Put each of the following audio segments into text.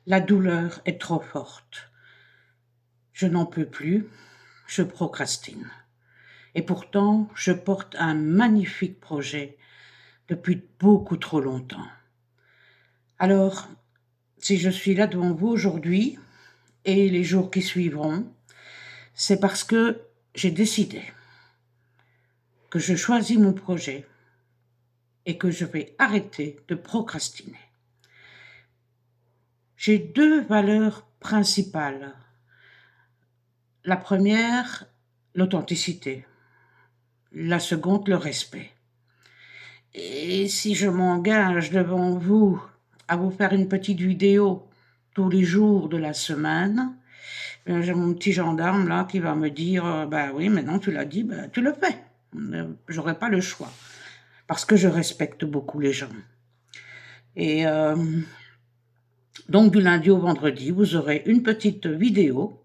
La douleur est trop forte. Je n'en peux plus, je procrastine. Et pourtant, je porte un magnifique projet depuis beaucoup trop longtemps. Alors, si je suis là devant vous aujourd'hui et les jours qui suivront, c'est parce que j'ai décidé que je choisis mon projet et que je vais arrêter de procrastiner. J'ai deux valeurs principales. La première, l'authenticité. La seconde, le respect. Et si je m'engage devant vous à vous faire une petite vidéo tous les jours de la semaine, j'ai mon petit gendarme là qui va me dire bah oui, maintenant tu l'as dit, bah, tu le fais. J'aurai pas le choix. Parce que je respecte beaucoup les gens. Et donc du lundi au vendredi, vous aurez une petite vidéo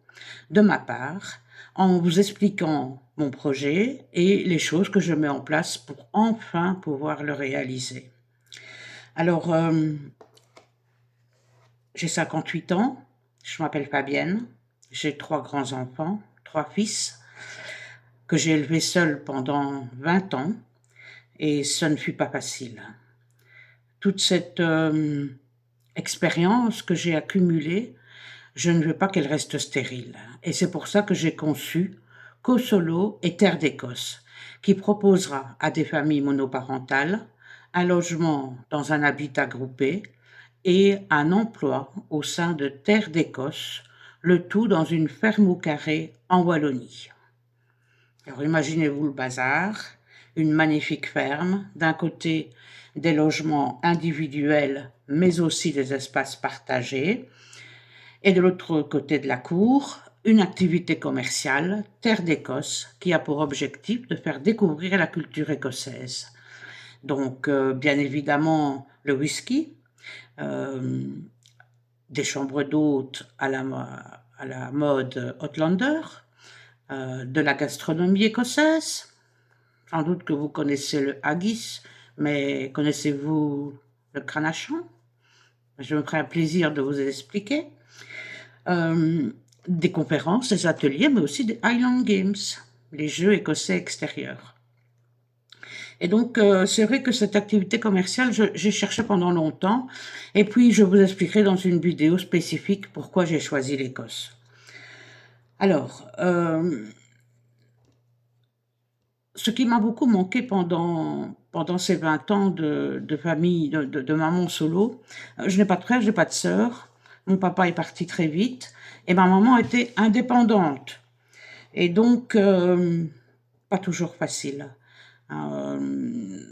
de ma part en vous expliquant mon projet et les choses que je mets en place pour enfin pouvoir le réaliser. Alors, j'ai 58 ans, je m'appelle Fabienne, j'ai 3 grands-enfants, 3 fils, que j'ai élevés seuls pendant 20 ans, et ce ne fut pas facile. Toute cette expérience que j'ai accumulée, je ne veux pas qu'elle reste stérile. Et c'est pour ça que j'ai conçu CoSolo et Terre d'Écosse, qui proposera à des familles monoparentales un logement dans un habitat groupé et un emploi au sein de Terre d'Écosse, le tout dans une ferme au carré en Wallonie. Alors imaginez-vous le bazar, une magnifique ferme, d'un côté des logements individuels mais aussi des espaces partagés, et de l'autre côté de la cour, une activité commerciale, Terre d'Écosse, qui a pour objectif de faire découvrir la culture écossaise. Donc, bien évidemment, le whisky, euh, des chambres d'hôtes à la mode Outlander, de la gastronomie écossaise. Sans doute que vous connaissez le haggis, mais connaissez-vous le Cranachan? Je me ferai un plaisir de vous expliquer. Des conférences, des ateliers, mais aussi des Highland Games, les jeux écossais extérieurs. Et donc, c'est vrai que cette activité commerciale, j'ai cherché pendant longtemps, et puis je vous expliquerai dans une vidéo spécifique pourquoi j'ai choisi l'Écosse. Alors, ce qui m'a beaucoup manqué pendant ces 20 ans de famille, de maman solo, je n'ai pas de frère, je n'ai pas de sœur, mon papa est parti très vite, et ma maman était indépendante. Et donc, pas toujours facile.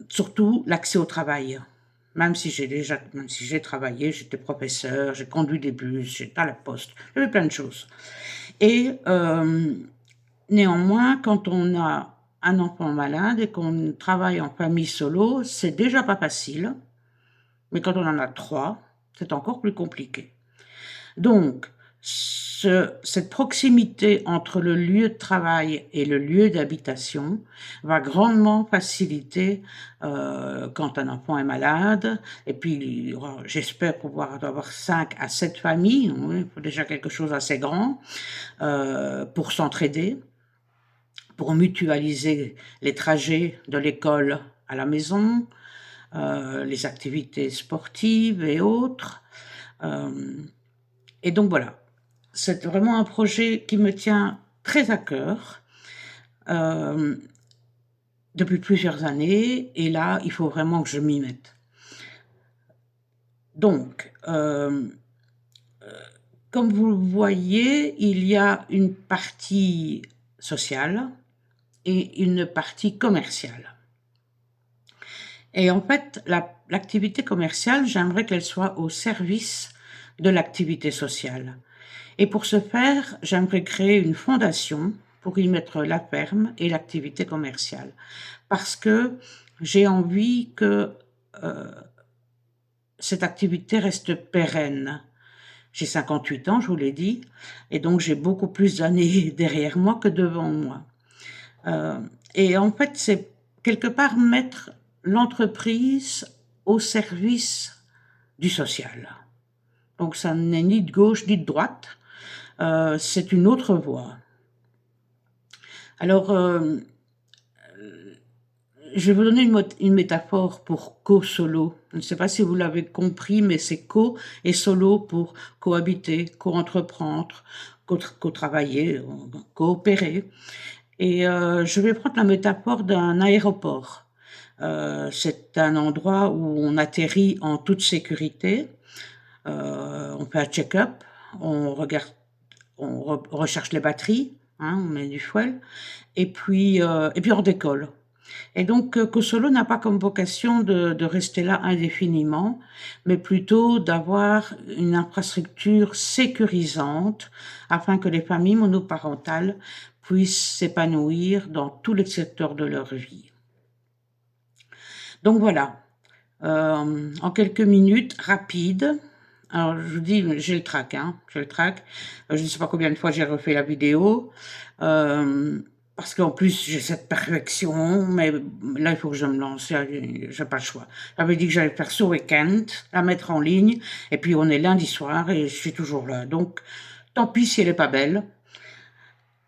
Surtout l'accès au travail. Même si j'ai travaillé, j'étais professeur, j'ai conduit des bus, j'étais à la poste, j'avais plein de choses. Et néanmoins, quand on a un enfant malade et qu'on travaille en famille solo, c'est déjà pas facile. Mais quand on en a 3, c'est encore plus compliqué. Donc, cette proximité entre le lieu de travail et le lieu d'habitation va grandement faciliter quand un enfant est malade. Et puis, j'espère pouvoir avoir 5 à 7 familles, il faut déjà quelque chose assez grand, pour s'entraider, pour mutualiser les trajets de l'école à la maison, les activités sportives et autres. Et donc voilà, c'est vraiment un projet qui me tient très à cœur depuis plusieurs années, et là, il faut vraiment que je m'y mette. Donc, comme vous le voyez, il y a une partie sociale et une partie commerciale. Et en fait, l'activité commerciale, j'aimerais qu'elle soit au service de l'activité sociale. Et pour ce faire, j'aimerais créer une fondation pour y mettre la ferme et l'activité commerciale. Parce que j'ai envie que cette activité reste pérenne. J'ai 58 ans, je vous l'ai dit, et donc j'ai beaucoup plus d'années derrière moi que devant moi. Et en fait, c'est quelque part mettre l'entreprise au service du social. Donc ça n'est ni de gauche ni de droite, c'est une autre voie. Alors, je vais vous donner une métaphore pour co-solo. Je ne sais pas si vous l'avez compris, mais c'est co et solo pour cohabiter, co-entreprendre, co-travailler, coopérer. Et je vais prendre la métaphore d'un aéroport. C'est un endroit où on atterrit en toute sécurité. On fait un check-up, on regarde, on recherche les batteries, hein, on met du fuel, et puis on décolle. Et donc, Kosolo n'a pas comme vocation de rester là indéfiniment, mais plutôt d'avoir une infrastructure sécurisante afin que les familles monoparentales puissent s'épanouir dans tous les secteurs de leur vie. Donc voilà, en quelques minutes rapides. Alors je vous dis, j'ai le trac, hein, j'ai le trac. Je ne sais pas combien de fois j'ai refait la vidéo, parce qu'en plus j'ai cette perfection, mais là il faut que je me lance, j'ai pas le choix. J'avais dit que j'allais faire ce week-end, la mettre en ligne, et puis on est lundi soir et je suis toujours là. Donc tant pis si elle est pas belle,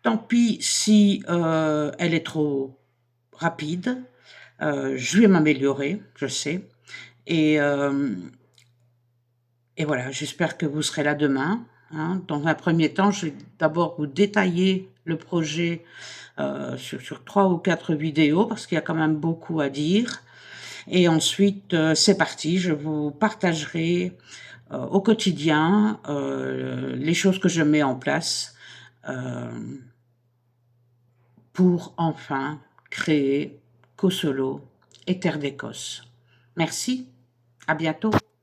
tant pis si elle est trop rapide. Je vais m'améliorer, je sais. Et, euh, et voilà, j'espère que vous serez là demain, hein. Dans un premier temps, je vais d'abord vous détailler le projet sur 3 ou 4 vidéos parce qu'il y a quand même beaucoup à dire. Et ensuite, c'est parti, je vous partagerai au quotidien les choses que je mets en place euh, pour enfin créer Kosolo et Terre d'Écosse. Merci, à bientôt.